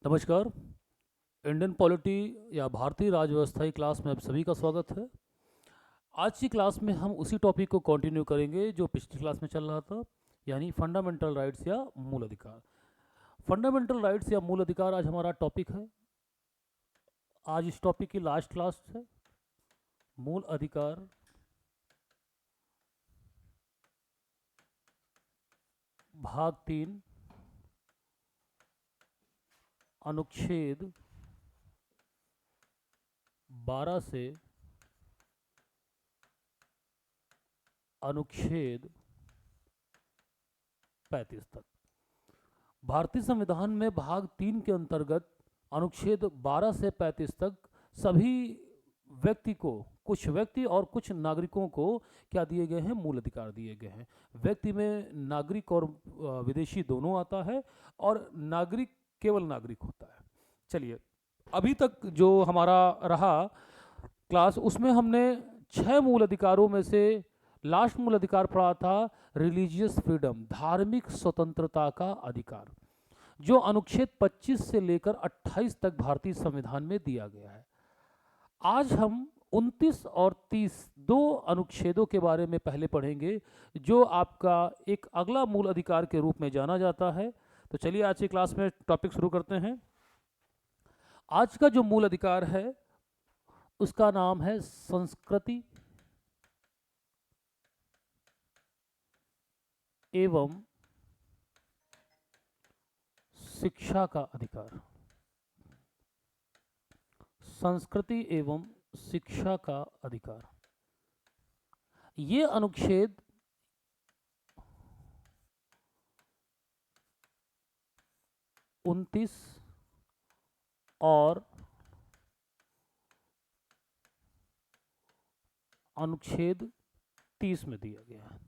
नमस्कार। Indian polity या भारतीय राजव्यवस्था की क्लास में आप सभी का स्वागत है। आज की क्लास में हम उसी टॉपिक को कंटिन्यू करेंगे जो पिछली क्लास में चल रहा था, यानी फंडामेंटल राइट्स या मूल अधिकार। फंडामेंटल राइट्स या मूल अधिकार आज हमारा टॉपिक है। आज इस टॉपिक की लास्ट क्लास है। मूल अधिकार भाग 3, अनुच्छेद 12 से अनुच्छेद 35 तक। भारतीय संविधान में भाग 3 के अंतर्गत अनुच्छेद 12 से 35 तक सभी व्यक्ति को, कुछ व्यक्ति और कुछ नागरिकों को क्या दिए गए हैं? मूल अधिकार दिए गए हैं। व्यक्ति में नागरिक और विदेशी दोनों आता है, और नागरिक केवल नागरिक होता है। चलिए, अभी तक जो हमारा रहा क्लास, उसमें हमने 6 मूल अधिकारों में से लास्ट मूल अधिकार पढ़ा था रिलीजियस फ्रीडम, धार्मिक स्वतंत्रता का अधिकार, जो अनुच्छेद 25 से लेकर 28 तक भारतीय संविधान में दिया गया है। आज हम 29 और 30 दो अनुच्छेदों के बारे में पहले पढ़ेंगे, जो आपका एक अगला मूल अधिकार के रूप में जाना जाता है। तो चलिए आज की क्लास में टॉपिक शुरू करते हैं। आज का जो मूल अधिकार है उसका नाम है संस्कृति एवं शिक्षा का अधिकार। संस्कृति एवं शिक्षा का अधिकार, ये अनुच्छेद 29 और अनुच्छेद 30 में दिया गया है।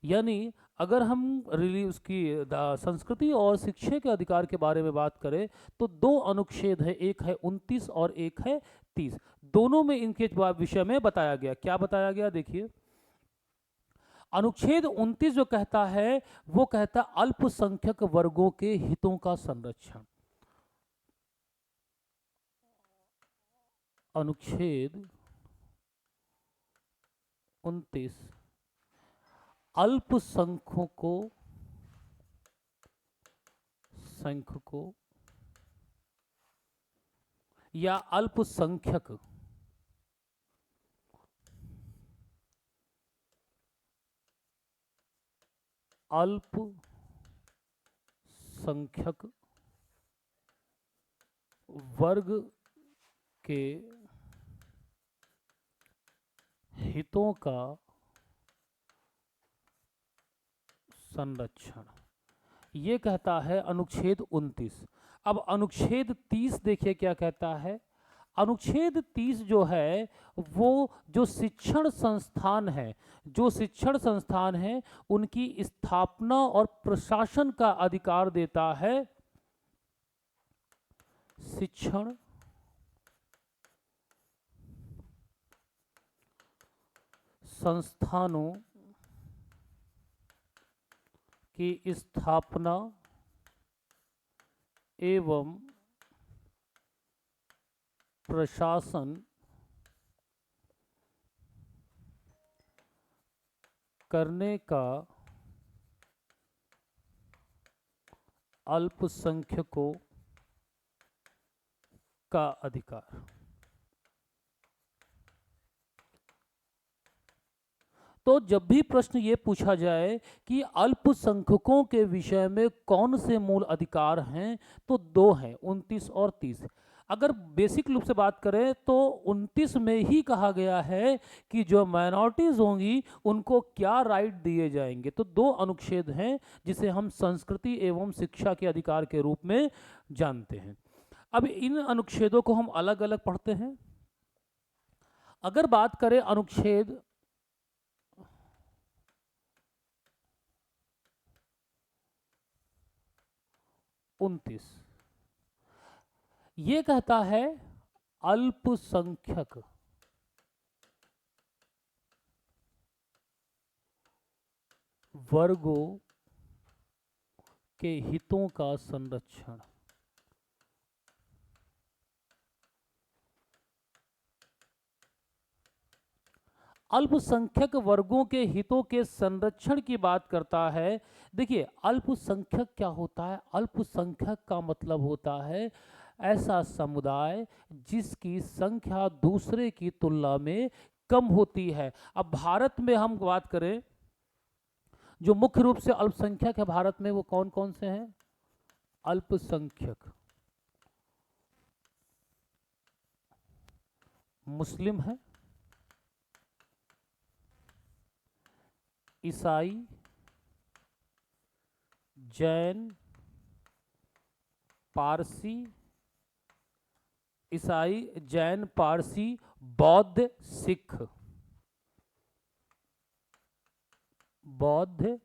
यानी अगर हम उसकी संस्कृति और शिक्षा के अधिकार के बारे में बात करें तो दो अनुच्छेद है, एक है 29 और एक है 30। दोनों में इनके विषय में बताया गया। क्या बताया गया? देखिए, अनुच्छेद 29 जो कहता है वो कहता अल्पसंख्यक वर्गों के हितों का संरक्षण। अनुच्छेद 29 अल्पसंख्यकों या अल्पसंख्यक अल्पसंख्यक वर्ग के हितों का संरक्षण, ये कहता है अनुच्छेद 29। अब अनुच्छेद 30 देखिए क्या कहता है। अनुच्छेद 30 जो है वो जो शिक्षण संस्थान है, उनकी स्थापना और प्रशासन का अधिकार देता है। शिक्षण संस्थानों की स्थापना एवं प्रशासन करने का अल्पसंख्यकों का अधिकार। तो जब भी प्रश्न ये पूछा जाए कि अल्पसंख्यकों के विषय में कौन से मूल अधिकार हैं, तो दो हैं, 29 और 30। अगर बेसिक रूप से बात करें तो 29 में ही कहा गया है कि जो माइनॉरिटीज होंगी उनको क्या राइट दिए जाएंगे। तो दो अनुच्छेद हैं जिसे हम संस्कृति एवं शिक्षा के अधिकार के रूप में जानते हैं। अब इन अनुच्छेदों को हम अलग अलग पढ़ते हैं। अगर बात करें अनुच्छेद 29, ये कहता है अल्पसंख्यक वर्गों के हितों का संरक्षण। अल्पसंख्यक वर्गों के हितों के संरक्षण की बात करता है। देखिए, अल्पसंख्यक क्या होता है? अल्पसंख्यक का मतलब होता है ऐसा समुदाय जिसकी संख्या दूसरे की तुलना में कम होती है। अब भारत में हम बात करें, जो मुख्य रूप से अल्पसंख्यक है भारत में, वो कौन कौन से हैं? अल्पसंख्यक मुस्लिम है, ईसाई, जैन, पारसी, ईसाई, जैन, पारसी, बौद्ध, सिख। बौद्ध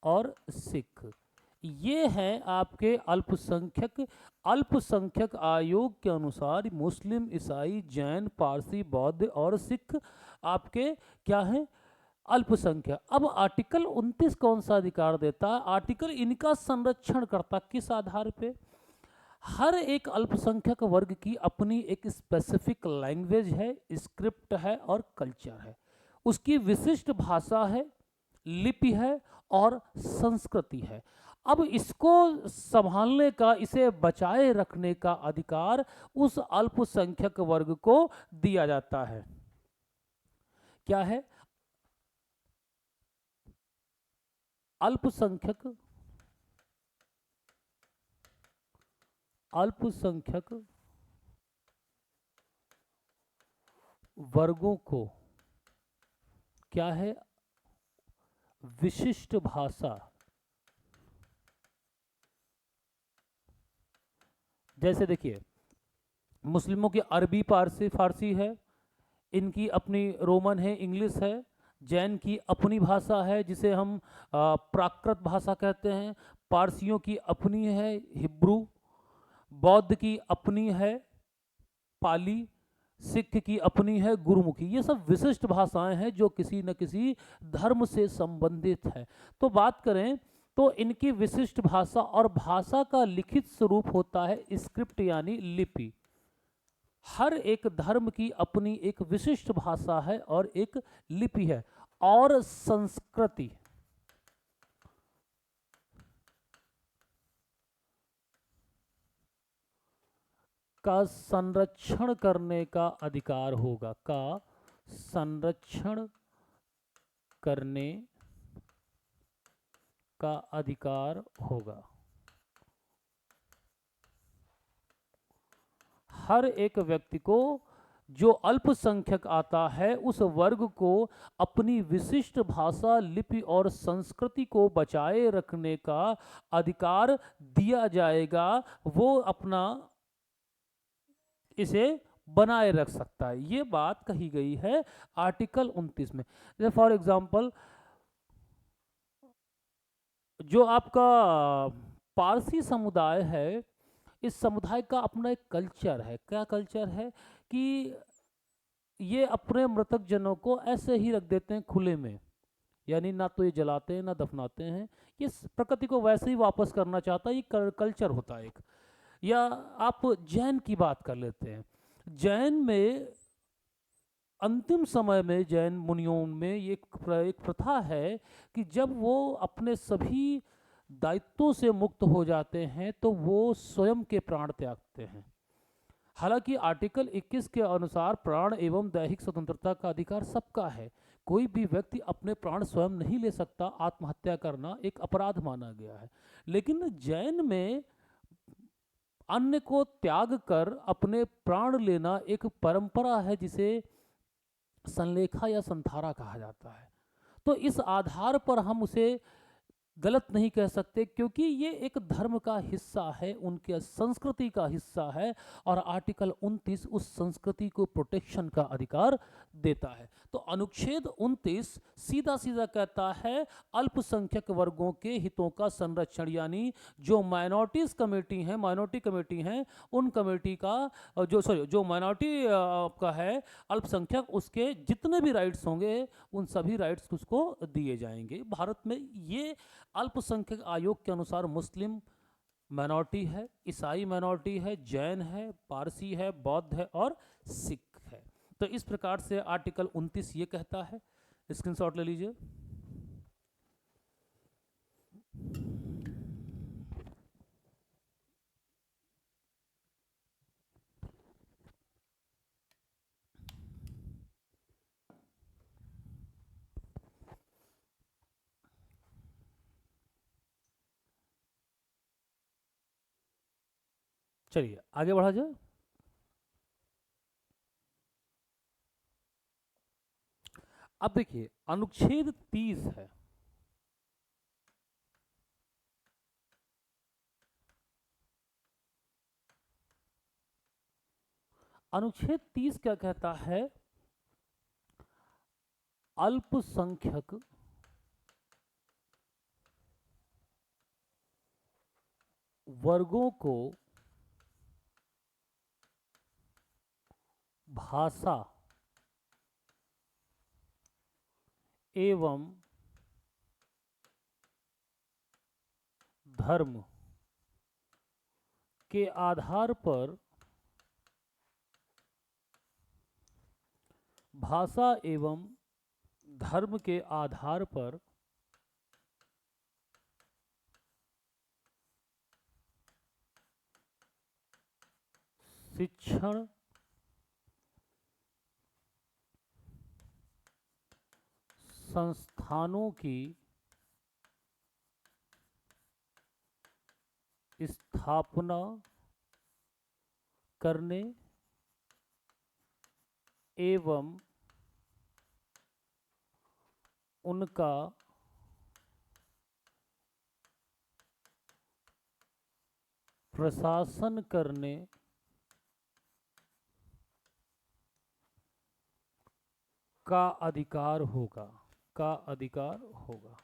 और सिख, ये हैं आपके अल्पसंख्यक। अल्पसंख्यक आयोग के अनुसार मुस्लिम, ईसाई, जैन, पारसी, बौद्ध और सिख आपके क्या हैं? अल्पसंख्यक। अब आर्टिकल 29 कौन सा अधिकार देता है? आर्टिकल इनका संरक्षण करता, किस आधार पे? हर एक अल्पसंख्यक वर्ग की अपनी एक स्पेसिफिक लैंग्वेज है, स्क्रिप्ट है और कल्चर है। उसकी विशिष्ट भाषा है, लिपि है और संस्कृति है। अब इसको संभालने का, इसे बचाए रखने का अधिकार उस अल्पसंख्यक वर्ग को दिया जाता है। क्या है? अल्पसंख्यक वर्गों को क्या है? विशिष्ट भाषा। जैसे देखिए, मुस्लिमों की अरबी फारसी है, इनकी अपनी रोमन है, इंग्लिश है। जैन की अपनी भाषा है जिसे हम प्राकृत भाषा कहते हैं। पारसियों की अपनी है, हिब्रू। बौद्ध की अपनी है, पाली। सिख की अपनी है, गुरुमुखी। ये सब विशिष्ट भाषाएं हैं जो किसी न किसी धर्म से संबंधित है। तो बात करें तो इनकी विशिष्ट भाषा, और भाषा का लिखित स्वरूप होता है स्क्रिप्ट यानी लिपि। हर एक धर्म की अपनी एक विशिष्ट भाषा है और एक लिपि है। और संस्कृति का संरक्षण करने का अधिकार होगा, का संरक्षण करने का अधिकार होगा। हर एक व्यक्ति को, जो अल्पसंख्यक आता है, उस वर्ग को अपनी विशिष्ट भाषा, लिपि और संस्कृति को बचाए रखने का अधिकार दिया जाएगा। वो अपना इसे बनाए रख सकता है। ये बात कही गई है आर्टिकल 29 में। जैसे फॉर एग्जांपल, जो आपका पारसी समुदाय है, इस समुदाय का अपना एक कल्चर है। क्या कल्चर है? कि ये अपने मृतक जनों को ऐसे ही रख देते हैं खुले में, यानी ना तो ये जलाते हैं ना दफनाते हैं। ये प्रकृति को वैसे ही वापस करना चाहता है, ये कल्चर होता है एक। या आप जैन की बात कर लेते हैं। जैन में अंतिम समय में, जैन मुनियों में ये एक प्रथा है कि जब वो अपने सभी दायित्वों से मुक्त हो जाते हैं तो वो स्वयं के प्राण त्यागते हैं। हालांकि आर्टिकल 21 के अनुसार प्राण एवं दैहिक स्वतंत्रता का अधिकार सबका है। कोई भी व्यक्ति अपने प्राण स्वयं नहीं ले सकता। आत्महत्या करना एक अपराध माना गया है। लेकिन जैन में अन्य को त्याग कर अपने प्राण लेना एक परंपरा है जिसे संलेखा या संथारा कहा जाता है। तो इस आधार पर हम उसे गलत नहीं कह सकते, क्योंकि ये एक धर्म का हिस्सा है, उनके संस्कृति का हिस्सा है। और आर्टिकल 29 उस संस्कृति को प्रोटेक्शन का अधिकार देता है। तो अनुच्छेद 29 सीधा सीधा कहता है अल्पसंख्यक वर्गों के हितों का संरक्षण, यानी जो माइनॉरिटीज कमेटी हैं, माइनॉरिटी कमेटी हैं, उन कमेटी का जो माइनॉरिटी का है अल्पसंख्यक, उसके जितने भी राइट्स होंगे उन सभी राइट्स उसको दिए जाएंगे। भारत में ये अल्पसंख्यक आयोग के अनुसार मुस्लिम माइनॉरिटी है, ईसाई माइनॉरिटी है, जैन है, पारसी है, बौद्ध है और सिख है। तो इस प्रकार से आर्टिकल 29 ये कहता है, स्क्रीनशॉट ले लीजिए। चलिए आगे बढ़ा जाए। अब देखिए अनुच्छेद 30 है। अनुच्छेद 30 क्या कहता है? अल्पसंख्यक वर्गों को भाषा एवं धर्म के आधार पर, भाषा एवं धर्म के आधार पर शिक्षण संस्थानों की स्थापना करने एवं उनका प्रशासन करने का अधिकार होगा, का अधिकार होगा।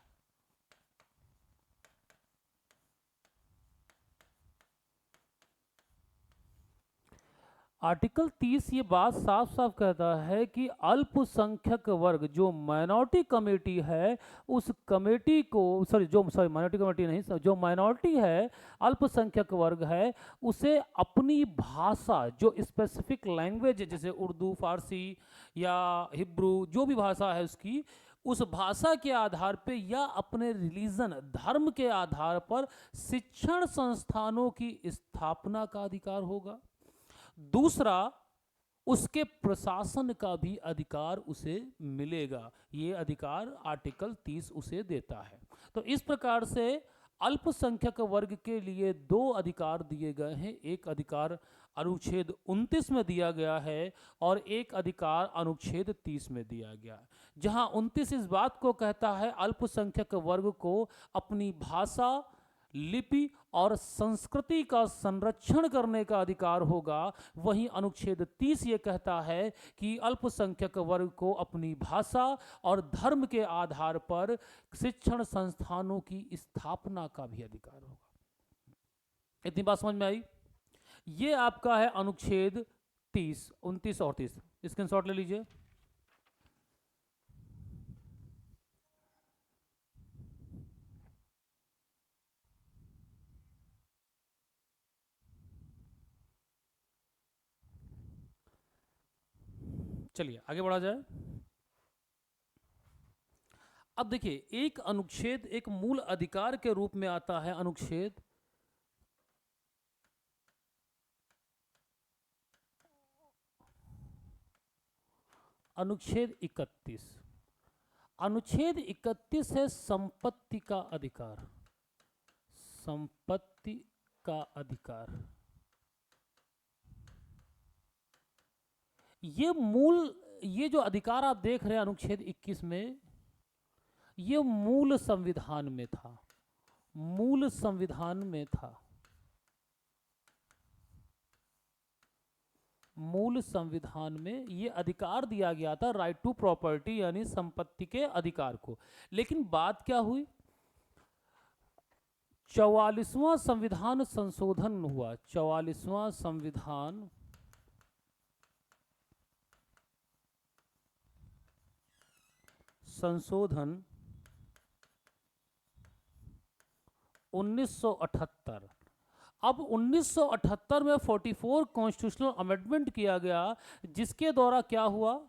आर्टिकल 30 ये बात साफ साफ कहता है कि अल्पसंख्यक वर्ग जो माइनॉरिटी कमेटी है, उस कमेटी को सॉरी माइनॉरिटी कमेटी नहीं, जो माइनॉरिटी है, अल्पसंख्यक वर्ग है, उसे अपनी भाषा, जो स्पेसिफिक लैंग्वेज है, जैसे उर्दू, फारसी या हिब्रू, जो भी भाषा है उसकी, उस भाषा के आधार पे या अपने रिलीजन, धर्म के आधार पर शिक्षण संस्थानों की स्थापना का अधिकार होगा। दूसरा, उसके प्रशासन का भी अधिकार उसे मिलेगा। ये अधिकार आर्टिकल 30 उसे देता है। तो इस प्रकार से अल्पसंख्यक वर्ग के लिए दो अधिकार दिए गए हैं। एक अधिकार अनुच्छेद 29 में दिया गया है और एक अधिकार अनुच्छेद 30 में दिया गया है। जहां 29 इस बात को कहता है अल्पसंख्यक वर्ग को अपनी भाषा, लिपि और संस्कृति का संरक्षण करने का अधिकार होगा, वहीं अनुच्छेद 30 ये कहता है कि अल्पसंख्यक वर्ग को अपनी भाषा और धर्म के आधार पर शिक्षण संस्थानों की स्थापना का भी अधिकार होगा। इतनी बात समझ में आई? ये आपका है अनुच्छेद 30, 29 और 30। स्क्रीनशॉट ले लीजिए। चलिए आगे बढ़ा जाए। अब देखिए एक अनुच्छेद एक मूल अधिकार के रूप में आता है अनुच्छेद 31। अनुच्छेद 31 है संपत्ति का अधिकार। संपत्ति का अधिकार ये जो अधिकार आप देख रहे हैं अनुच्छेद 21 में, ये मूल संविधान में था। मूल संविधान में था। मूल संविधान में ये अधिकार दिया गया था, राइट टू प्रॉपर्टी, यानी संपत्ति के अधिकार को। लेकिन बात क्या हुई? 44वां संविधान संशोधन हुआ। 44वां संविधान संशोधन 1978। अब 1978 में 44 कॉन्स्टिट्यूशनल अमेंडमेंट किया गया, जिसके द्वारा क्या हुआ,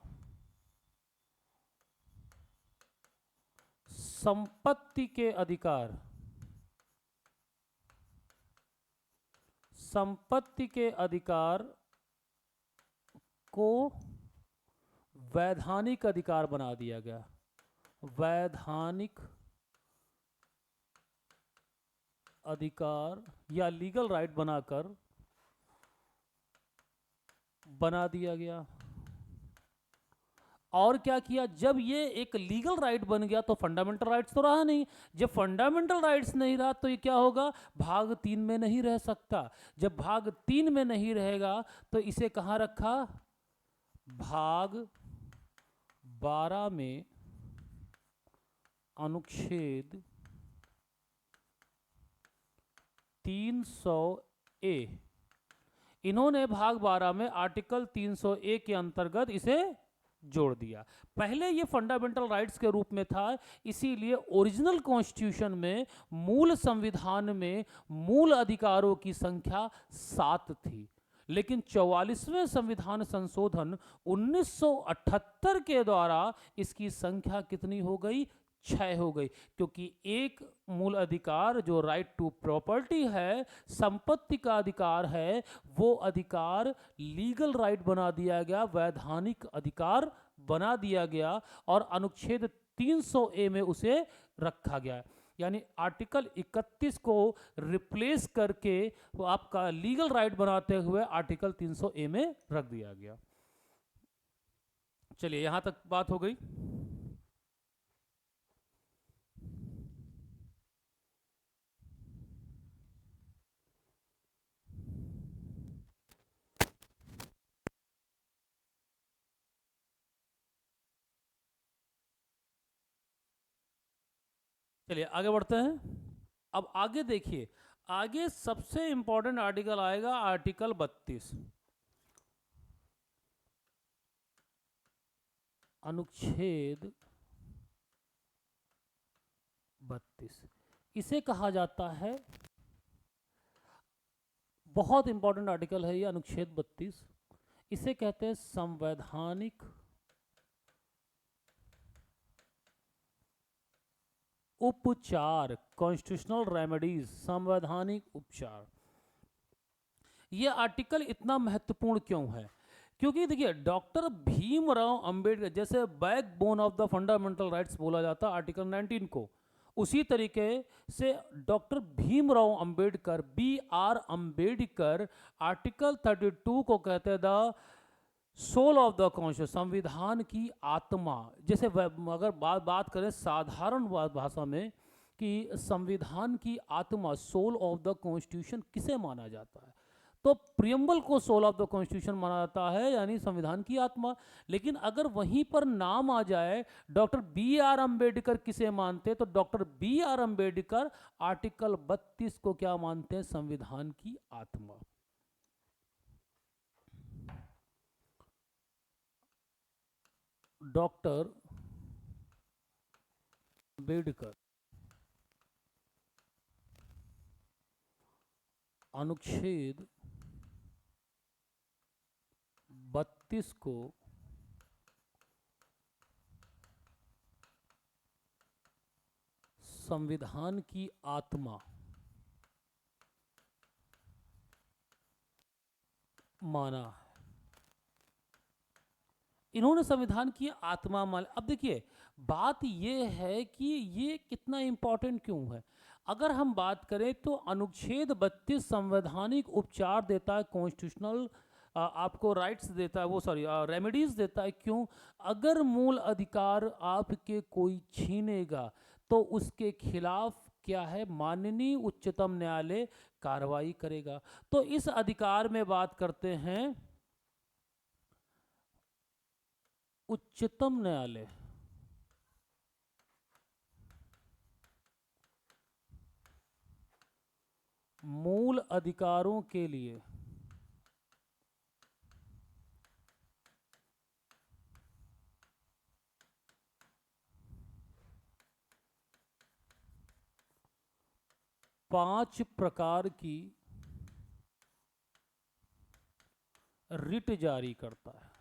संपत्ति के अधिकार, संपत्ति के अधिकार को वैधानिक अधिकार बना दिया गया, वैधानिक अधिकार या लीगल राइट बनाकर बना दिया गया। और क्या किया, जब ये एक लीगल राइट बन गया तो फंडामेंटल राइट्स तो रहा नहीं। जब फंडामेंटल राइट्स नहीं रहा तो ये क्या होगा, भाग 3 में नहीं रह सकता। जब भाग 3 में नहीं रहेगा तो इसे कहाँ रखा, भाग 12 में अनुच्छेद 300 ए, इन्होंने भाग 12 में आर्टिकल 300 ए के अंतर्गत इसे जोड़ दिया। पहले ये फंडामेंटल राइट्स के रूप में था, इसीलिए ओरिजिनल कॉन्स्टिट्यूशन में, मूल संविधान में मूल अधिकारों की संख्या 7 थी। लेकिन 44वें संविधान संशोधन 1978 के द्वारा इसकी संख्या कितनी हो गई, 6 हो गई। क्योंकि एक मूल अधिकार जो राइट टू प्रॉपर्टी है, संपत्ति का अधिकार है, वो अधिकार लीगल राइट बना दिया गया, वैधानिक अधिकार बना दिया गया और अनुच्छेद 300 ए में उसे रखा गया। यानी आर्टिकल 31 को रिप्लेस करके वो आपका लीगल राइट बनाते हुए आर्टिकल 300 ए में रख दिया गया। चलिए यहां तक बात हो गई। चलिए आगे बढ़ते हैं। अब आगे देखिए, आगे सबसे इंपॉर्टेंट आर्टिकल आएगा, आर्टिकल 32, अनुच्छेद 32। इसे कहा जाता है, बहुत इंपॉर्टेंट आर्टिकल है ये अनुच्छेद 32। इसे कहते हैं संवैधानिक उपचार, कॉन्स्टिट्यूशनल रेमेडीज, संवैधानिक उपचार। यह आर्टिकल इतना महत्वपूर्ण क्यों है, क्योंकि देखिए डॉक्टर भीमराव अंबेडकर, जैसे backbone of the fundamental rights बोला जाता है आर्टिकल 19 को, उसी तरीके से doctor Bhimrao Ambedkar, B.R. Ambedkar, article 32 को कहते हैं the soul of the constitution, संविधान की आत्मा। जैसे अगर बात करें साधारण भाषा में कि संविधान की आत्मा, सोल ऑफ द कॉन्स्टिट्यूशन किसे माना जाता है, तो प्रियम्बल को सोल ऑफ द कॉन्स्टिट्यूशन माना जाता है, यानी संविधान की आत्मा। लेकिन अगर वहीं पर नाम आ जाए डॉक्टर B.R. अंबेडकर किसे मानते, तो डॉक्टर B.R. अंबेडकर आर्टिकल 32 को क्या मानते हैं, संविधान की आत्मा। डॉक्टर अंबेडकर अनुच्छेद 32 को संविधान की आत्मा माना। इन्होंने संविधान की आत्मा मान। अब देखिए बात ये है कि ये कितना इंपॉर्टेंट क्यों है। अगर हम बात करें तो अनुच्छेद 32 संवैधानिक उपचार देता है, कॉन्स्टिट्यूशनल आपको राइट्स देता है, वो सॉरी रेमेडीज देता है। क्यों, अगर मूल अधिकार आपके कोई छीनेगा तो उसके खिलाफ क्या है, माननीय उच्चतम न्यायालय कार्रवाई करेगा। तो इस अधिकार में बात करते हैं उच्चतम न्यायालय मूल अधिकारों के लिए पांच प्रकार की रिट जारी करता है।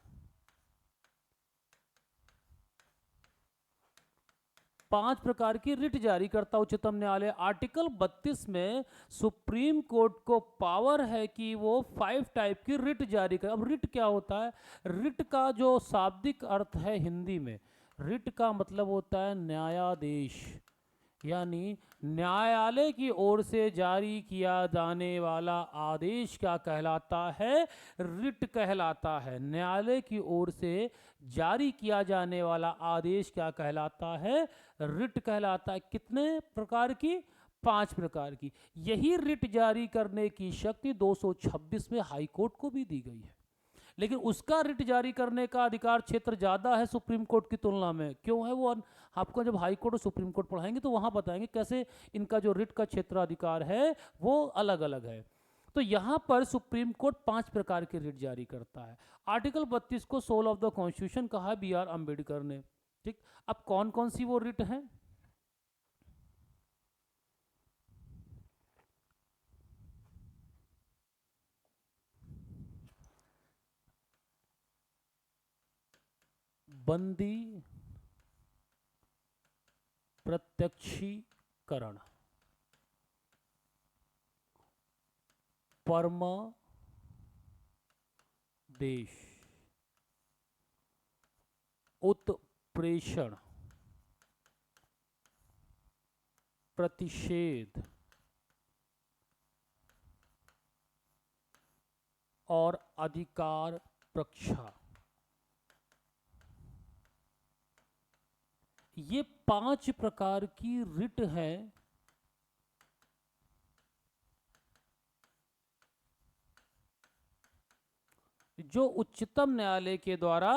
पांच प्रकार की रिट जारी करता उच्चतम न्यायालय। आर्टिकल 32 में सुप्रीम कोर्ट को पावर है कि वो 5 टाइप की रिट जारी करे। अब रिट क्या होता है? रिट का जो शाब्दिक अर्थ है हिंदी में, रिट का मतलब होता है न्यायादेश, यानी न्यायालय की ओर से जारी किया जाने वाला आदेश क्या कहलाता है? रिट कहलाता है। न्यायालय की ओर से जारी किया जाने वाला आदेश क्या कहलाता है? रिट कहलाता है। कितने प्रकार की? 5 प्रकार की। यही रिट जारी करने की शक्ति 226 में हाई कोर्ट को भी दी गई है, लेकिन उसका रिट जारी करने का अधिकार क्षेत्र ज़्यादा है सुप्रीम कोर्ट की तुलना में। क्यों है वो? आपको जब हाई कोर्ट और सुप्रीम कोर्ट पढ़ाएंगे तो वहाँ बताएंगे कैसे इनका जो रिट का क्षेत्राधिकार है वो अलग अलग है। तो यहाँ पर सुप्रीम कोर्ट 5 प्रकार के रिट जारी करता है। आर्टिकल 32 को सोल ऑफ द कॉन्स्टिट्यूशन कहा है बी आर अम्बेडकर ने। ठीक, अब कौन कौन सी वो रिट हैं? बंदी प्रत्यक्षीकरण, परमादेश, उत्प्रेषण, प्रतिषेध और अधिकार प्रक्षा। ये 5 प्रकार की रिट हैं जो उच्चतम न्यायालय के द्वारा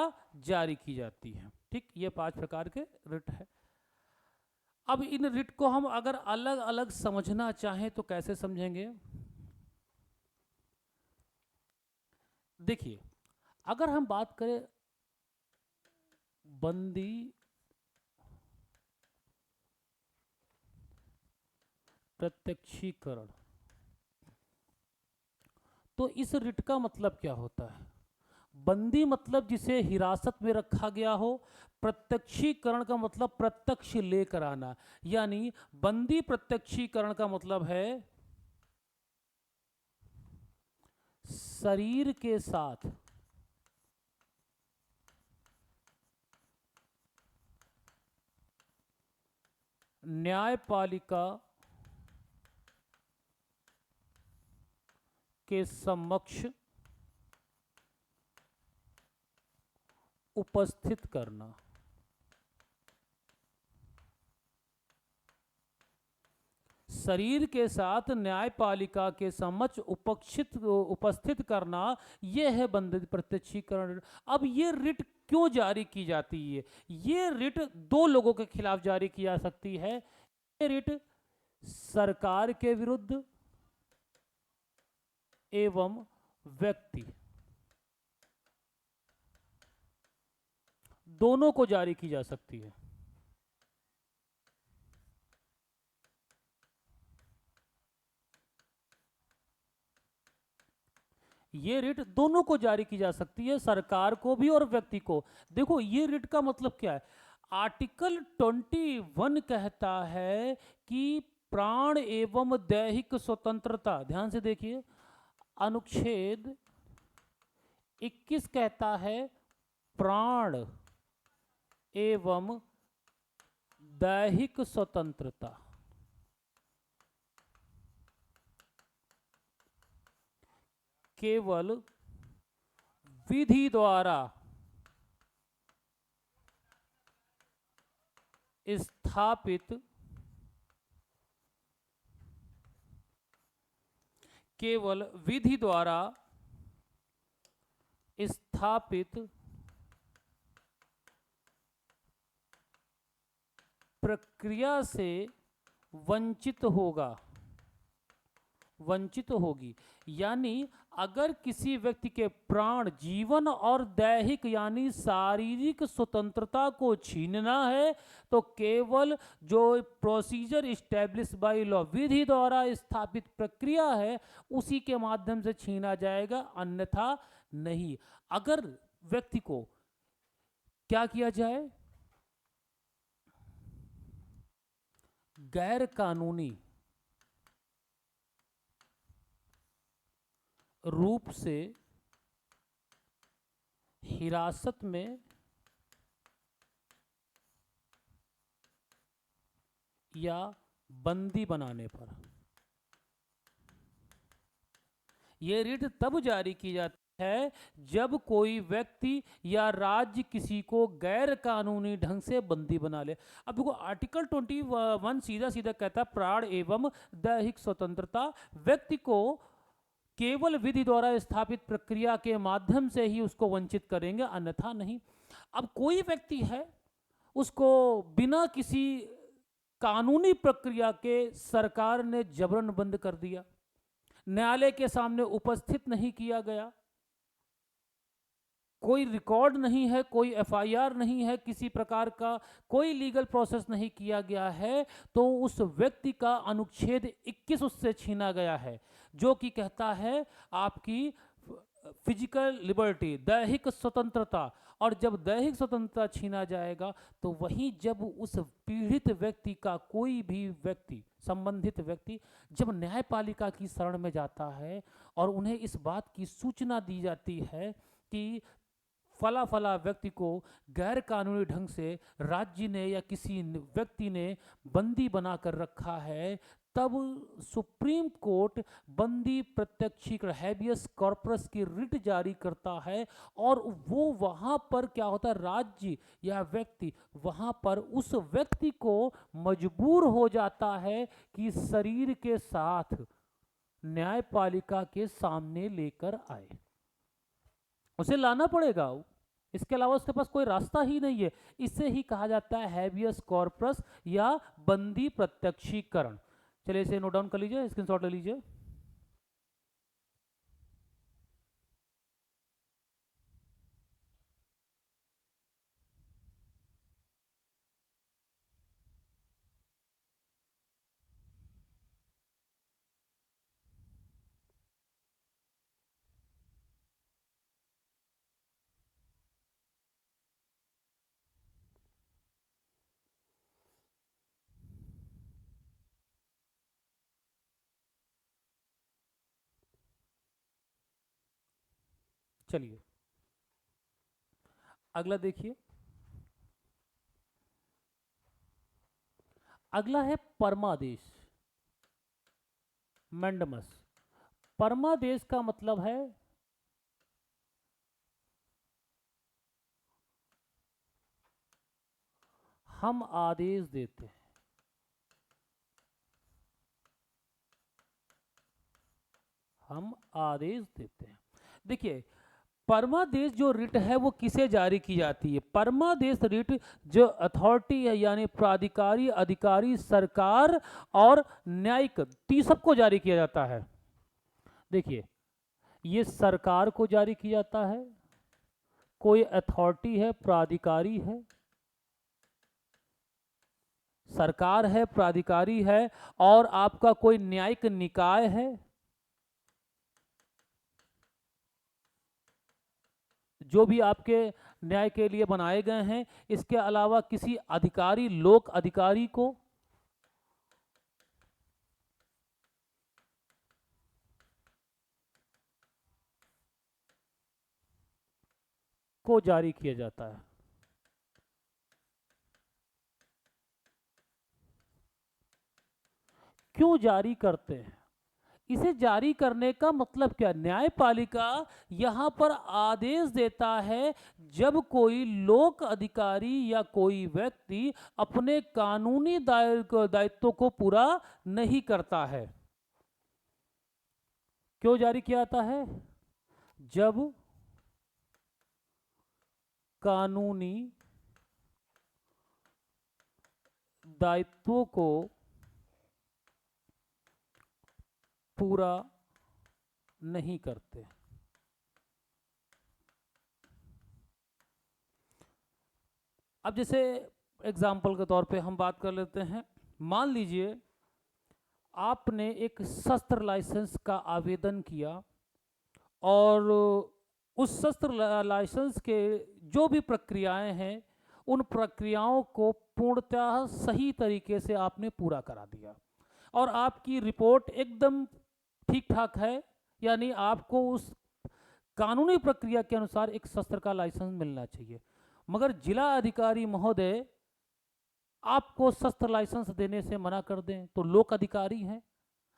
जारी की जाती है। ठीक, ये 5 प्रकार के रिट है। अब इन रिट को हम अगर अलग अलग समझना चाहें तो कैसे समझेंगे? देखिए, अगर हम बात करें बंदी प्रत्यक्षीकरण, तो इस रिट का मतलब क्या होता है? बंदी मतलब जिसे हिरासत में रखा गया हो, प्रत्यक्षीकरण का मतलब प्रत्यक्ष लेकर आना, यानी बंदी प्रत्यक्षीकरण का मतलब है शरीर के साथ न्यायपालिका के समक्ष उपस्थित करना। शरीर के साथ न्यायपालिका के समक्ष उपस्थित करना, यह है बंदी प्रत्यक्षीकरण। अब ये रिट क्यों जारी की जाती है? ये रिट 2 लोगों के खिलाफ जारी की जा सकती है। ये रिट सरकार के विरुद्ध एवं व्यक्ति, दोनों को जारी की जा सकती है। ये रिट दोनों को जारी की जा सकती है, सरकार को भी और व्यक्ति को। देखो, ये रिट का मतलब क्या है? आर्टिकल 21 कहता है कि प्राण एवं दैहिक स्वतंत्रता, ध्यान से देखिए, अनुच्छेद 21 कहता है प्राण एवं दैहिक स्वतंत्रता केवल विधि द्वारा स्थापित, केवल विधि द्वारा स्थापित प्रक्रिया से वंचित होगा, वंचित होगी। यानी अगर किसी व्यक्ति के प्राण, जीवन और दैहिक यानी शारीरिक स्वतंत्रता को छीनना है तो केवल जो प्रोसीजर इस्टेब्लिश बाय लॉ, विधि द्वारा स्थापित प्रक्रिया है, उसी के माध्यम से छीना जाएगा, अन्यथा नहीं। अगर व्यक्ति को क्या किया जाए, गैर कानूनी रूप से हिरासत में या बंदी बनाने पर यह रिट तब जारी की जाती है जब कोई व्यक्ति या राज्य किसी को गैर कानूनी ढंग से बंदी बना ले। अब देखो आर्टिकल 21 सीधा सीधा कहता है प्राण एवं दैहिक स्वतंत्रता व्यक्ति को केवल विधि द्वारा स्थापित प्रक्रिया के माध्यम से ही उसको वंचित करेंगे, अन्यथा नहीं। अब कोई व्यक्ति है, उसको बिना किसी कानूनी प्रक्रिया के सरकार ने जबरन बंद कर दिया, न्यायालय के सामने उपस्थित नहीं किया गया, कोई रिकॉर्ड नहीं है, कोई एफआईआर नहीं है, किसी प्रकार का कोई लीगल प्रोसेस नहीं किया गया है, तो उस व्यक्ति का अनुच्छेद 21 उससे छीना गया है, जो कि कहता है आपकी फिजिकल लिबर्टी, दैहिक स्वतंत्रता। और जब दैहिक स्वतंत्रता छीना जाएगा तो वही जब उस पीड़ित व्यक्ति का कोई भी व्यक्ति, संबंधित व्यक्ति जब न्यायपालिका की शरण में जाता है और उन्हें इस बात की सूचना दी जाती है कि फला फला व्यक्ति को गैर कानूनी ढंग से राज्य ने या किसी व्यक्ति ने बंदी बनाकर रखा है, तब सुप्रीम कोर्ट बंदी प्रत्यक्षीकरण हैबियस कॉर्पस की रिट जारी करता है और वो वहां पर क्या होता है, राज्य या व्यक्ति वहां पर उस व्यक्ति को मजबूर हो जाता है कि शरीर के साथ न्यायपालिका के सामने लेकर आए, उसे लाना पड़ेगा, इसके अलावा उसके पास कोई रास्ता ही नहीं है। इसे ही कहा जाता है हैबियस कॉर्पस या बंदी प्रत्यक्षीकरण। चलिए इसे नोट डाउन कर लीजिए, स्क्रीनशॉट ले लीजिए। चलिए अगला देखिए, अगला है परमादेश, मैंडमस। परमादेश का मतलब है हम आदेश देते हैं, हम आदेश देते हैं। देखिए परमादेश जो रिट है वो किसे जारी की जाती है, परमादेश रिट जो अथॉरिटी है यानी प्राधिकारी, अधिकारी, सरकार और न्यायिक सबको जारी किया जाता है। देखिए ये सरकार को जारी किया जाता है, कोई अथॉरिटी है, प्राधिकारी है, सरकार है, प्राधिकारी है, और आपका कोई न्यायिक निकाय है जो भी आपके न्याय के लिए बनाए गए हैं। इसके अलावा किसी अधिकारी, लोक अधिकारी को जारी किया जाता है। क्यों जारी करते हैं, इसे जारी करने का मतलब क्या, न्यायपालिका यहां पर आदेश देता है जब कोई लोक अधिकारी या कोई व्यक्ति अपने कानूनी दायित्वों को पूरा नहीं करता है। क्यों जारी किया जाता है, जब कानूनी दायित्वों को पूरा नहीं करते। अब जैसे एग्जाम्पल के तौर पे हम बात कर लेते हैं, मान लीजिए आपने एक शस्त्र लाइसेंस का आवेदन किया और उस शस्त्र लाइसेंस के जो भी प्रक्रियाएं हैं उन प्रक्रियाओं को पूर्णतः सही तरीके से आपने पूरा करा दिया और आपकी रिपोर्ट एकदम ठीक ठाक है, यानी आपको उस कानूनी प्रक्रिया के अनुसार एक शस्त्र का लाइसेंस मिलना चाहिए, मगर जिला अधिकारी महोदय आपको शस्त्र लाइसेंस देने से मना कर दें तो लोक अधिकारी हैं।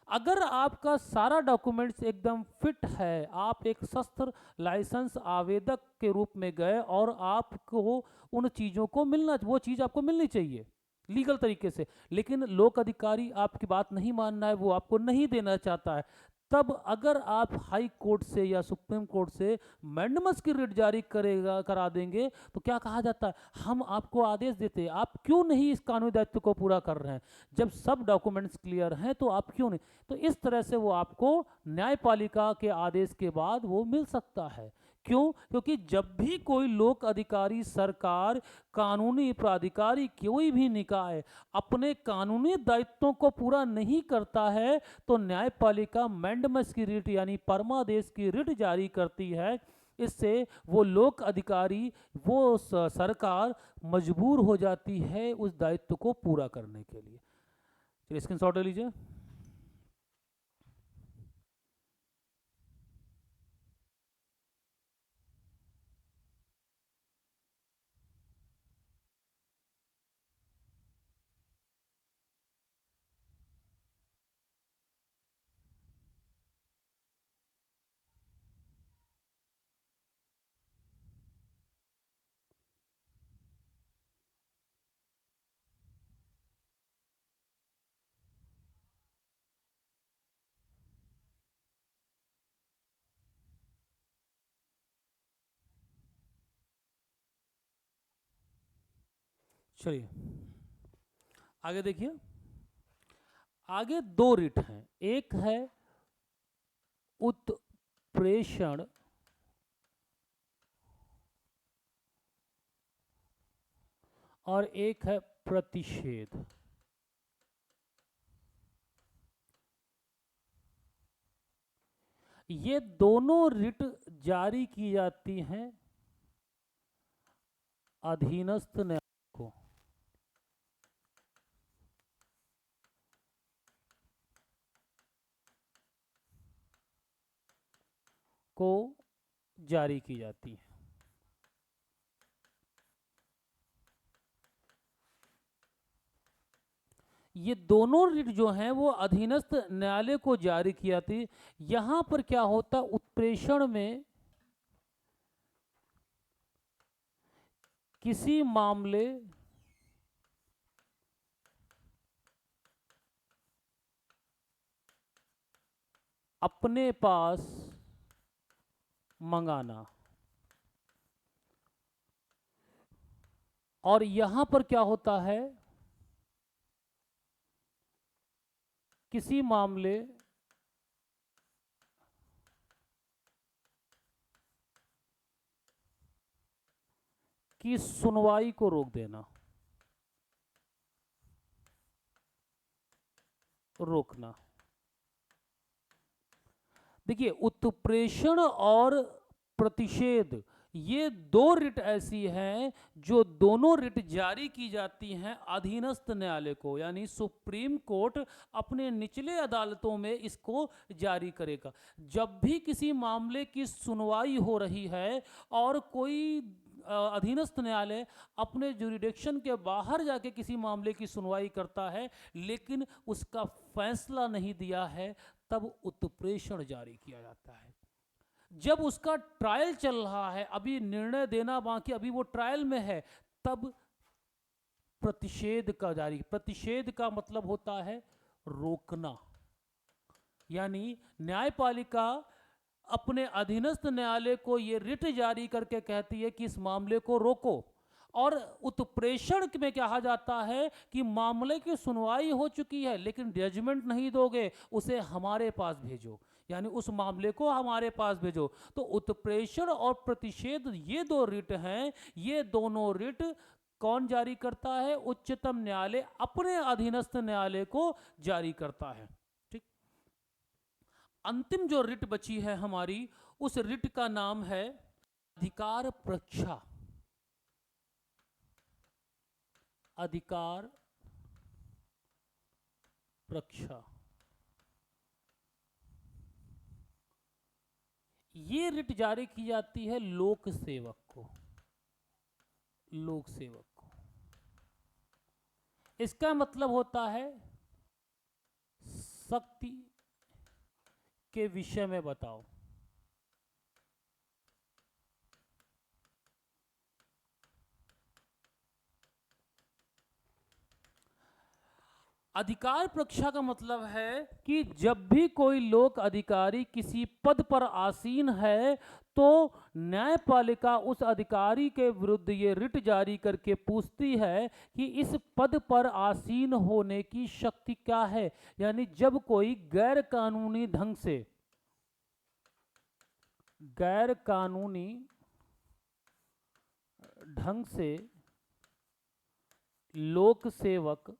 अगर आपका सारा डॉक्यूमेंट्स एकदम फिट है, आप एक शस्त्र लाइसेंस आवेदक के रूप में गए और आपको उन चीज़ों को मिलना, वो चीज़ आपको मिलनी चाहिए लीगल तरीके से, लेकिन लोक अधिकारी आपकी बात नहीं मानना है, वो आपको नहीं देना चाहता है, तब अगर आप हाई कोर्ट से या सुप्रीम कोर्ट से मैंडमस की रिट जारी करा देंगे तो क्या कहा जाता है, हम आपको आदेश देते हैं, आप क्यों नहीं इस कानूनी दायित्व को पूरा कर रहे हैं, जब सब डॉक्यूमेंट्स क्लियर हैं तो आप क्यों नहीं। तो इस तरह से वो आपको न्यायपालिका के आदेश के बाद वो मिल सकता है। क्यों? क्योंकि जब भी कोई लोक अधिकारी, सरकार, कानूनी प्राधिकारी, कोई भी निकाय अपने कानूनी दायित्वों को पूरा नहीं करता है तो न्यायपालिका मैंडमस की रिट यानी परमादेश की रिट जारी करती है। इससे वो लोक अधिकारी, वो सरकार मजबूर हो जाती है उस दायित्व को पूरा करने के लिए। चलिए स्क्रीनशॉट ले लीजिए। चलिए आगे देखिए, आगे दो रिट हैं, एक है उत्प्रेषण और एक है प्रतिषेध। ये दोनों रिट जारी की जाती हैं अधीनस्थ न्यायालय को। जारी की जाती है। ये दोनों रिट जो हैं वो अधीनस्थ न्यायालय को जारी की जाती। यहां पर क्या होता, उत्प्रेषण में किसी मामले अपने पास मंगाना, और यहां पर क्या होता है, किसी मामले की सुनवाई को रोक देना, रोकना। देखिए उत्प्रेषण और प्रतिषेध ये दो रिट ऐसी हैं जो दोनों रिट जारी की जाती हैं अधीनस्थ न्यायालय को, यानी सुप्रीम कोर्ट अपने निचले अदालतों में इसको जारी करेगा। जब भी किसी मामले की सुनवाई हो रही है और कोई अधीनस्थ न्यायालय अपने जुरिडिक्शन के बाहर जाके किसी मामले की सुनवाई करता है लेकिन उसका फैसला नहीं दिया है, तब उत्प्रेषण जारी किया जाता है। जब उसका ट्रायल चल रहा है, अभी निर्णय देना बाकी, अभी वो ट्रायल में है, तब प्रतिषेध का जारी। प्रतिषेध का मतलब होता है रोकना, यानी न्यायपालिका अपने अधीनस्थ न्यायालय को ये रिट जारी करके कहती है कि इस मामले को रोको। और उत्प्रेषण में कहा जाता है कि मामले की सुनवाई हो चुकी है लेकिन जजमेंट नहीं दोगे, उसे हमारे पास भेजो। यानी उस मामले को हमारे पास भेजो। तो उत्प्रेषण और प्रतिषेध ये दो रिट हैं, ये दोनों रिट कौन जारी करता है? उच्चतम न्यायालय अपने अधीनस्थ न्यायालय को जारी करता है। ठीक। अंतिम जो रिट बची है हमारी, उस रिट का नाम है अधिकार प्रक्षा। अधिकार प्रक्षा। ये रिट जारी की जाती है लोक सेवक को। लोक सेवक को इसका मतलब होता है शक्ति के विषय में बताओ। अधिकार प्रक्षा का मतलब है कि जब भी कोई लोक अधिकारी किसी पद पर आसीन है तो न्यायपालिका उस अधिकारी के विरुद्ध ये रिट जारी करके पूछती है कि इस पद पर आसीन होने की शक्ति क्या है। यानी जब कोई गैर कानूनी ढंग से लोक सेवक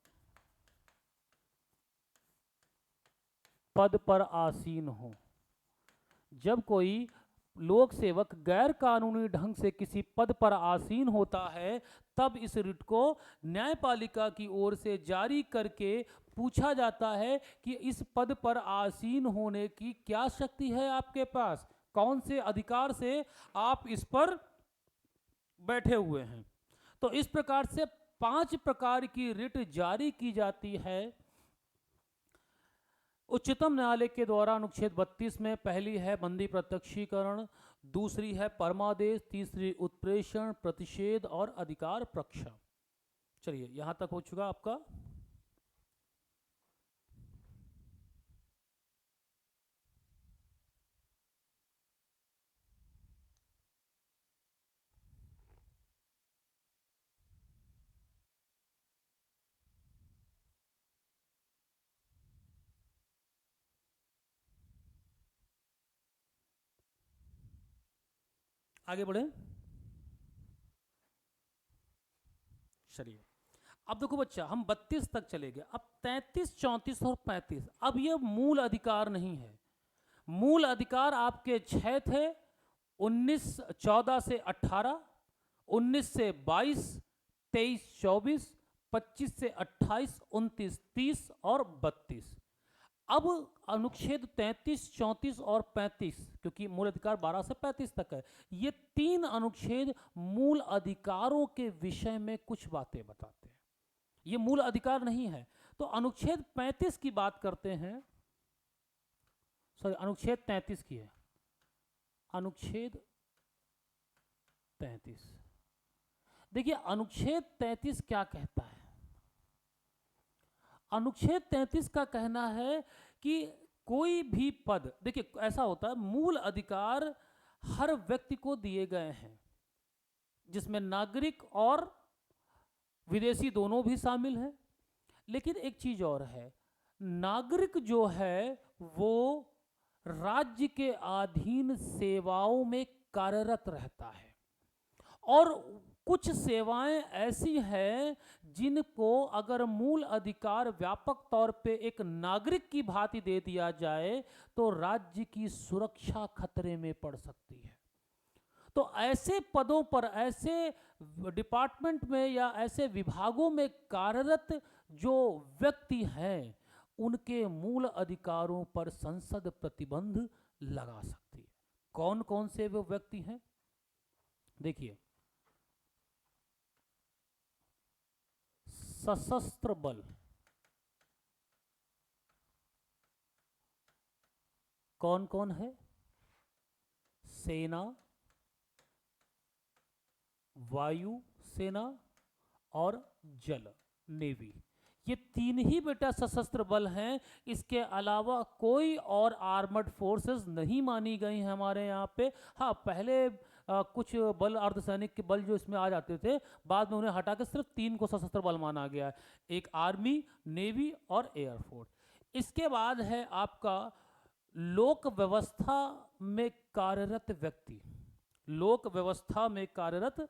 पद पर आसीन हो, जब कोई लोक सेवक गैर कानूनी ढंग से किसी पद पर आसीन होता है, तब इस रिट को न्यायपालिका की ओर से जारी करके पूछा जाता है कि इस पद पर आसीन होने की क्या शक्ति है आपके पास, कौन से अधिकार से आप इस पर बैठे हुए हैं। तो इस प्रकार से 5 प्रकार की रिट जारी की जाती है उच्चतम न्यायालय के द्वारा। अनुच्छेद 32 में पहली है बंदी प्रत्यक्षीकरण, दूसरी है परमादेश, तीसरी उत्प्रेषण, प्रतिषेध और अधिकार प्रक्षा। चलिए यहां तक हो चुका आपका। आगे बढ़े। चलिए अब देखो बच्चा, हम 32 तक चले गए, अब 33, 34 और 35। अब ये मूल अधिकार नहीं है। मूल अधिकार आपके 6 थे, 14 से 18, 19 से 22, 23, 24, 25 से 28, 29, 30 और 32। अब अनुच्छेद 33, 34 और 35, क्योंकि मूल अधिकार 12 से 35 तक है, ये 3 अनुच्छेद मूल अधिकारों के विषय में कुछ बातें बताते हैं। ये मूल अधिकार नहीं है। तो अनुच्छेद 35 की बात करते हैं, सॉरी अनुच्छेद 33 की है। अनुच्छेद 33, देखिए अनुच्छेद 33 क्या कहता है। अनुच्छेद 33 का कहना है कि कोई भी पद, देखिए ऐसा होता है, मूल अधिकार हर व्यक्ति को दिए गए हैं, जिसमें नागरिक और विदेशी दोनों भी शामिल हैं। लेकिन एक चीज और है, नागरिक जो है वो राज्य के अधीन सेवाओं में कार्यरत रहता है, और कुछ सेवाएं ऐसी हैं जिनको अगर मूल अधिकार व्यापक तौर पे एक नागरिक की भांति दे दिया जाए तो राज्य की सुरक्षा खतरे में पड़ सकती है। तो ऐसे पदों पर, ऐसे डिपार्टमेंट में या ऐसे विभागों में कार्यरत जो व्यक्ति हैं, उनके मूल अधिकारों पर संसद प्रतिबंध लगा सकती है। कौन कौन से वो व्यक्ति हैं? देखिए, सशस्त्र बल, कौन कौन है? सेना, वायु सेना और जल, नेवी, ये 3 ही बेटा सशस्त्र बल हैं। इसके अलावा कोई और आर्मर्ड फोर्सेस नहीं मानी गई हैं हमारे यहाँ पे। हाँ, पहले कुछ बल, अर्धसैनिक के बल जो इसमें आ जाते थे, बाद में उन्हें हटा के सिर्फ 3 को सशस्त्र बल माना गया है, एक आर्मी, नेवी और एयरफोर्स। इसके बाद है आपका लोक व्यवस्था में कार्यरत व्यक्ति, लोक व्यवस्था में कार्यरत,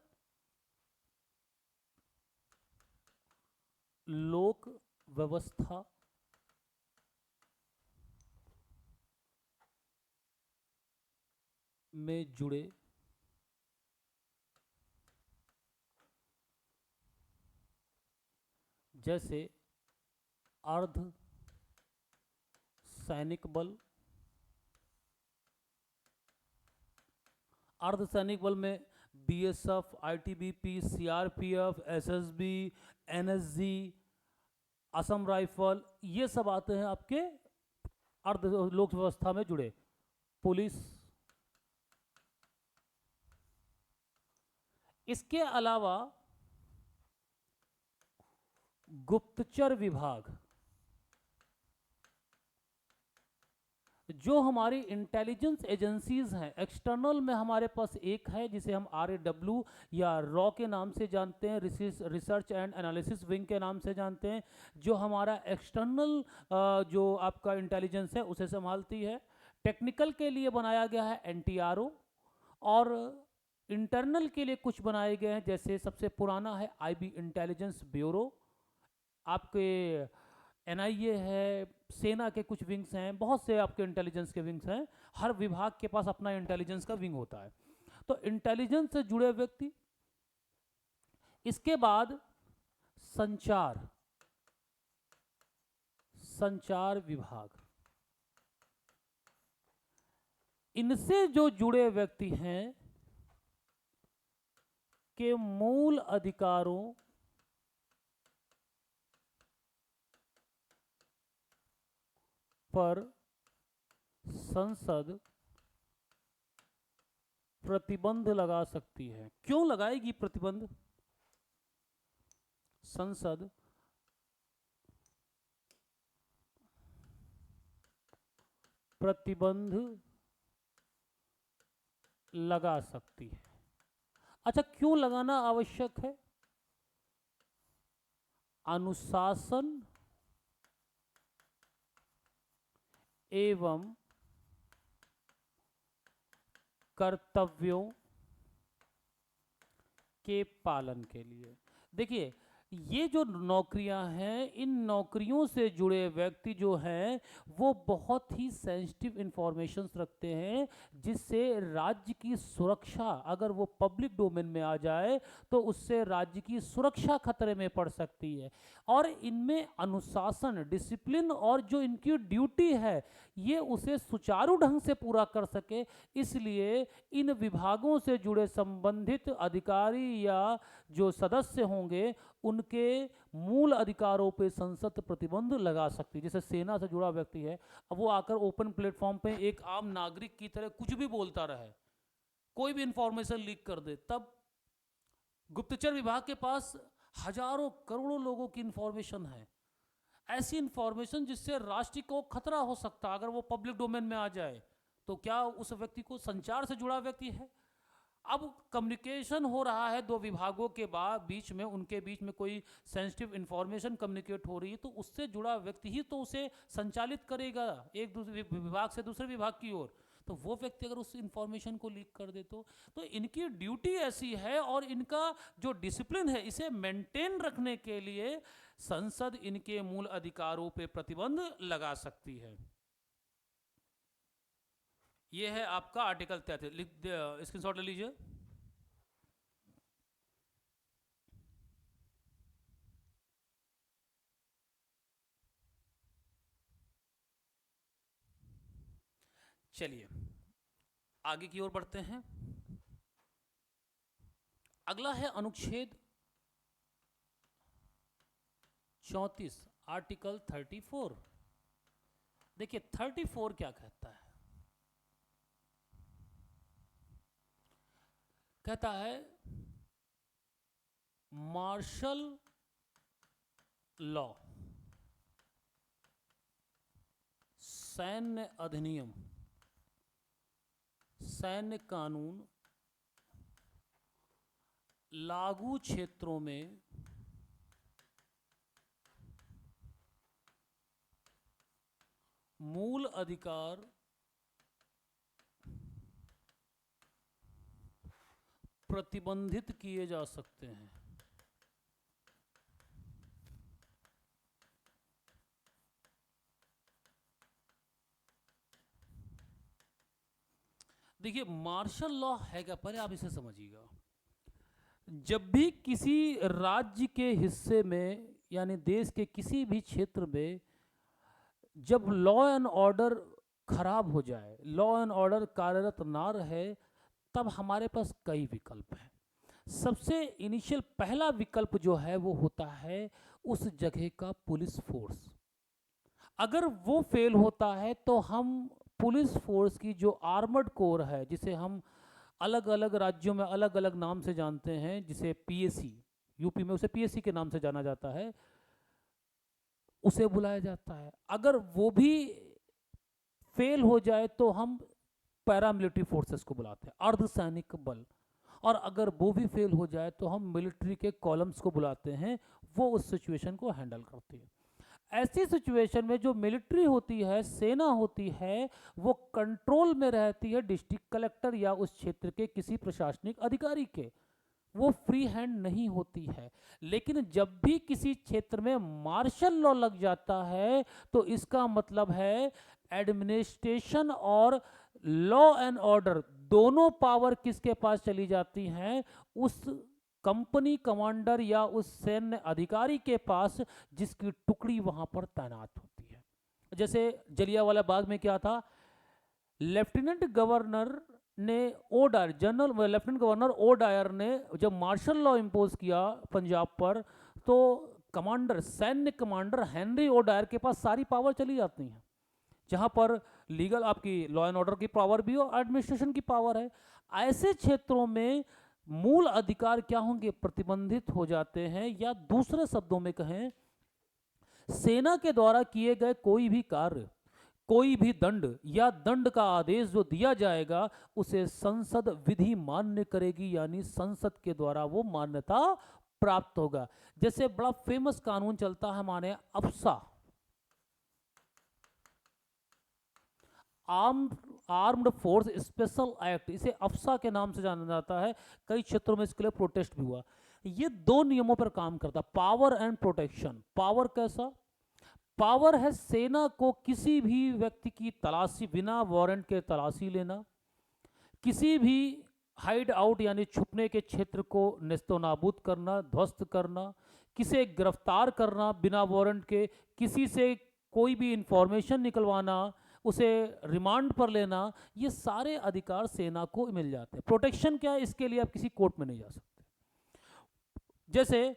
लोक व्यवस्था में जुड़े जैसे अर्ध सैनिक बल, अर्धसैनिक बल में BSF, ITBP, CRPF, SSB, NSG, Assam rifle, ये सब आते हैं आपके अर्ध लोक व्यवस्था में जुड़े। पुलिस, इसके अलावा गुप्तचर विभाग, जो हमारी इंटेलिजेंस एजेंसीज हैं, एक्सटर्नल में हमारे पास एक है जिसे हम RAW या रॉ के नाम से जानते हैं, रिसर्च एंड एनालिसिस विंग के नाम से जानते हैं, जो हमारा एक्सटर्नल जो आपका इंटेलिजेंस है उसे संभालती है। टेक्निकल के लिए बनाया गया है NTRO, और इंटरनल के लिए कुछ बनाए गए हैं, जैसे सबसे पुराना है IB इंटेलिजेंस ब्यूरो, आपके NIA है, सेना के कुछ विंग्स हैं, बहुत से आपके इंटेलिजेंस के विंग्स हैं, हर विभाग के पास अपना इंटेलिजेंस का विंग होता है। तो इंटेलिजेंस से जुड़े व्यक्ति। इसके बाद संचार, संचार विभाग, इनसे जो जुड़े व्यक्ति हैं के मूल अधिकारों पर संसद प्रतिबंध लगा सकती है। क्यों लगाएगी प्रतिबंध? संसद प्रतिबंध लगा सकती है। अच्छा, क्यों लगाना आवश्यक है? अनुशासन एवं कर्तव्यों के पालन के लिए। देखिए, ये जो नौकरियां हैं, इन नौकरियों से जुड़े व्यक्ति जो हैं वो बहुत ही सेंसिटिव इंफॉर्मेशंस रखते हैं, जिससे राज्य की सुरक्षा, अगर वो पब्लिक डोमेन में आ जाए तो उससे राज्य की सुरक्षा खतरे में पड़ सकती है। और इनमें अनुशासन, डिसिप्लिन और जो इनकी ड्यूटी है ये उसे सुचारू ढंग से पूरा कर सके, इसलिए इन विभागों से जुड़े संबंधित अधिकारी या जो सदस्य होंगे उनके मूल अधिकारों पे संसद प्रतिबंध लगा सकती है। जैसे सेना से जुड़ा व्यक्ति है, अब वो आकर ओपन प्लेटफॉर्म पे एक आम नागरिक की तरह कुछ भी बोलता रहे, कोई भी इंफॉर्मेशन लीक कर दे, तब गुप्तचर विभाग के पास हजारों करोड़ों लोगों की इंफॉर्मेशन है, ऐसी इंफॉर्मेशन जिससे राष्ट्र को खतरा हो सकता है अगर वो पब्लिक डोमेन में आ जाए। तो क्या उस व्यक्ति को, संचार से जुड़ा व्यक्ति है, अब कम्युनिकेशन हो रहा है दो विभागों के बीच में, उनके बीच में कोई सेंसिटिव इंफॉर्मेशन कम्युनिकेट हो रही है, तो उससे जुड़ा व्यक्ति ही तो उसे संचालित करेगा एक दूसरे विभाग से दूसरे विभाग की ओर। तो वो व्यक्ति अगर उस इंफॉर्मेशन को लीक कर दे तो इनकी ड्यूटी ऐसी है, और इनका जो डिसिप्लिन है इसे मेंटेन रखने के लिए संसद इनके मूल अधिकारों पे प्रतिबंध लगा सकती है। ये है आपका आर्टिकल 33, स्क्रीनशॉट ले लीजिए। चलिए आगे की ओर बढ़ते हैं। अगला है अनुच्छेद 34, आर्टिकल 34। देखिए 34 क्या कहता है? कहता है मार्शल लॉ, सैन्य अधिनियम, सैन्य कानून लागू क्षेत्रों में मूल अधिकार प्रतिबंधित किए जा सकते हैं। देखिए मार्शल लॉ है क्या, पहले आप इसे समझिएगा। जब भी किसी राज्य के हिस्से में यानी देश के किसी भी क्षेत्र में जब लॉ एंड ऑर्डर खराब हो जाए, लॉ एंड ऑर्डर कार्यरत ना रहे, तब हमारे पास कई विकल्प हैं। सबसे इनिशियल पहला विकल्प जो है वो होता है उस जगह का पुलिस फोर्स। अगर वो फेल होता है तो हम पुलिस फोर्स की जो आर्मर्ड कोर है, जिसे हम अलग अलग राज्यों में अलग अलग नाम से जानते हैं, जिसे पीएसी, यूपी में उसे पीएसी के नाम से जाना जाता है, उसे बुलाया जाता है। अगर वो भी फेल हो जाए तो हम पैरामिलिट्री फोर्सेस को बुलाते हैं, अर्धसैनिक बल। और अगर वो भी फेल हो जाए तो हम मिलिट्री के कॉलम्स को बुलाते हैं, वो उस सिचुएशन को हैंडल करती है। ऐसी सिचुएशन में जो मिलिट्री होती है, सेना होती है, वो कंट्रोल में रहती है डिस्ट्रिक्ट कलेक्टर या उस क्षेत्र के किसी प्रशासनिक अधिकारी के, वो फ्री हैंड नहीं होती है। लेकिन जब भी किसी क्षेत्र में मार्शल लॉ लग जाता है तो इसका मतलब है एडमिनिस्ट्रेशन और लॉ एंड ऑर्डर दोनों पावर किसके पास चली जाती हैं, उस कंपनी कमांडर या उस सैन्य अधिकारी के पास जिसकी टुकड़ी वहां पर तैनात होती है। जैसे जलियांवाला बाग में क्या था, लेफ्टिनेंट गवर्नर ने O'Dwyer, general lieutenant governor O'Dwyer ने जब मार्शल लॉ इंपोज किया पंजाब पर, तो कमांडर, सैन्य कमांडर हेनरी ओडायर के पास सारी पावर चली जाती हैं, जहां पर लीगल आपकी लॉ एंड ऑर्डर की पावर भी और एडमिनिस्ट्रेशन की पावर है। ऐसे क्षेत्रों में मूल अधिकार क्या होंगे, प्रतिबंधित हो जाते हैं। या दूसरे शब्दों में कहें, सेना के द्वारा किए गए कोई भी कार्य, कोई भी दंड या दंड का आदेश जो दिया जाएगा उसे संसद विधि मान्य करेगी, यानी संसद के द्वारा वो मान्यता प्राप्त होगा। जैसे बड़ा फेमस कानून चलता है हमारे अफसा, आर्म्ड फोर्स स्पेशल एक्ट, इसे अफसा के नाम से जाना जाता है। कई क्षेत्रों में इसके लिए प्रोटेस्ट भी हुआ। ये दो नियमों पर काम करता है, पावर एंड प्रोटेक्शन। पावर कैसा, पावर है सेना को किसी भी व्यक्ति की तलाशी बिना वारंट के तलाशी लेना, किसी भी हाइड आउट यानी छुपने के क्षेत्र को नेस्तनाबूद करना, ध्वस्त करना, किसे गिरफ्तार करना बिना वारंट के, किसी से कोई भी इंफॉर्मेशन निकलवाना, उसे रिमांड पर लेना, ये सारे अधिकार सेना को मिल जाते हैं। प्रोटेक्शन क्या है, इसके लिए आप किसी कोर्ट में नहीं जा सकते। जैसे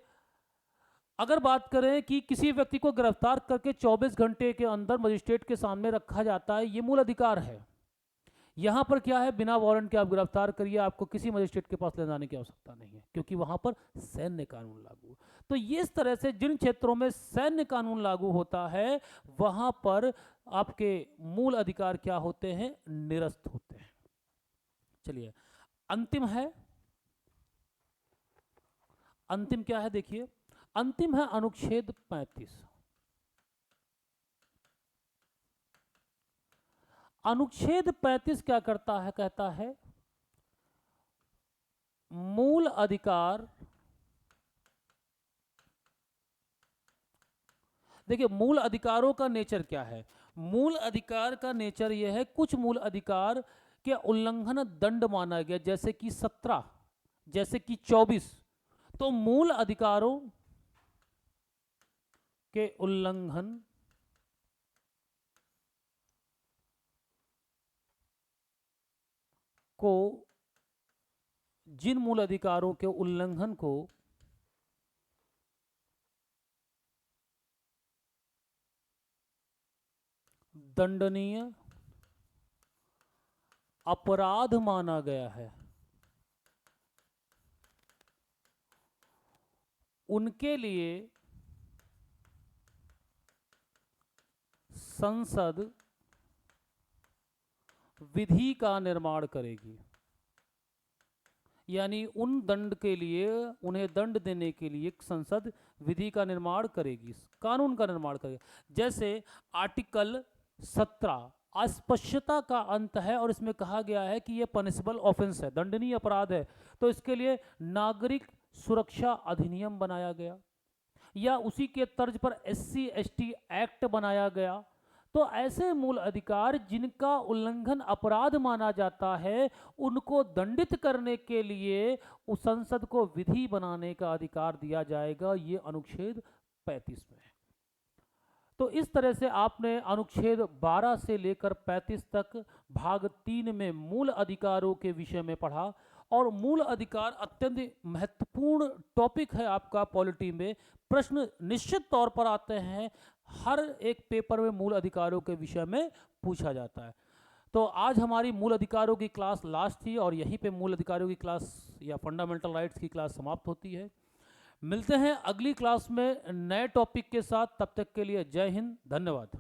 अगर बात करें कि किसी व्यक्ति को गिरफ्तार करके 24 घंटे के अंदर मजिस्ट्रेट के सामने रखा जाता है, ये मूल अधिकार है। यहां पर क्या है, बिना वारंट के आप गिरफ्तार करिए, आपको किसी मजिस्ट्रेट के पास ले जाने की आवश्यकता नहीं है, क्योंकि वहां पर सैन्य कानून लागू। तो ये इस तरह से जिन क्षेत्रों में सैन्य कानून लागू होता है वहां पर आपके मूल अधिकार क्या होते हैं, निरस्त होते हैं। चलिए अंतिम है, अंतिम क्या है देखिए, अंतिम है अनुच्छेद 35। अनुच्छेद 35 क्या करता है, कहता है मूल अधिकार, देखिए मूल अधिकारों का नेचर क्या है। मूल अधिकार का नेचर यह है, कुछ मूल अधिकार के उल्लंघन दंड माना गया, जैसे कि 17, जैसे कि 24। तो मूल अधिकारों के उल्लंघन को, जिन मूल अधिकारों के उल्लंघन को दंडनीय अपराध माना गया है, उनके लिए संसद विधि का निर्माण करेगी। यानी उन दंड के लिए, उन्हें दंड देने के लिए संसद विधि का निर्माण करेगी, कानून का निर्माण करेगी। जैसे आर्टिकल 17 अस्पृश्यता का अंत है, और इसमें कहा गया है कि यह पनिशबल ऑफेंस है, दंडनीय अपराध है। तो इसके लिए नागरिक सुरक्षा अधिनियम बनाया गया, या उसी के तर्ज पर SC ST एक्ट बनाया गया। तो ऐसे मूल अधिकार जिनका उल्लंघन अपराध माना जाता है, उनको दंडित करने के लिए उस संसद को विधि बनाने का अधिकार दिया जाएगा। ये अनुच्छेद 35 में है। तो इस तरह से आपने अनुच्छेद 12 से लेकर 35 तक भाग 3 में मूल अधिकारों के विषय में पढ़ा। और मूल अधिकार अत्यंत महत्वपूर्ण टॉपिक है आपका पॉलिटी में। प्रश्न निश्चित तौर पर आते हैं, हर एक पेपर में मूल अधिकारों के विषय में पूछा जाता है। तो आज हमारी मूल अधिकारों की क्लास लास्ट थी, और यहीं पे मूल अधिकारों की क्लास या फंडामेंटल राइट्स की क्लास समाप्त होती है। मिलते हैं अगली क्लास में नए टॉपिक के साथ। तब तक के लिए जय हिंद, धन्यवाद।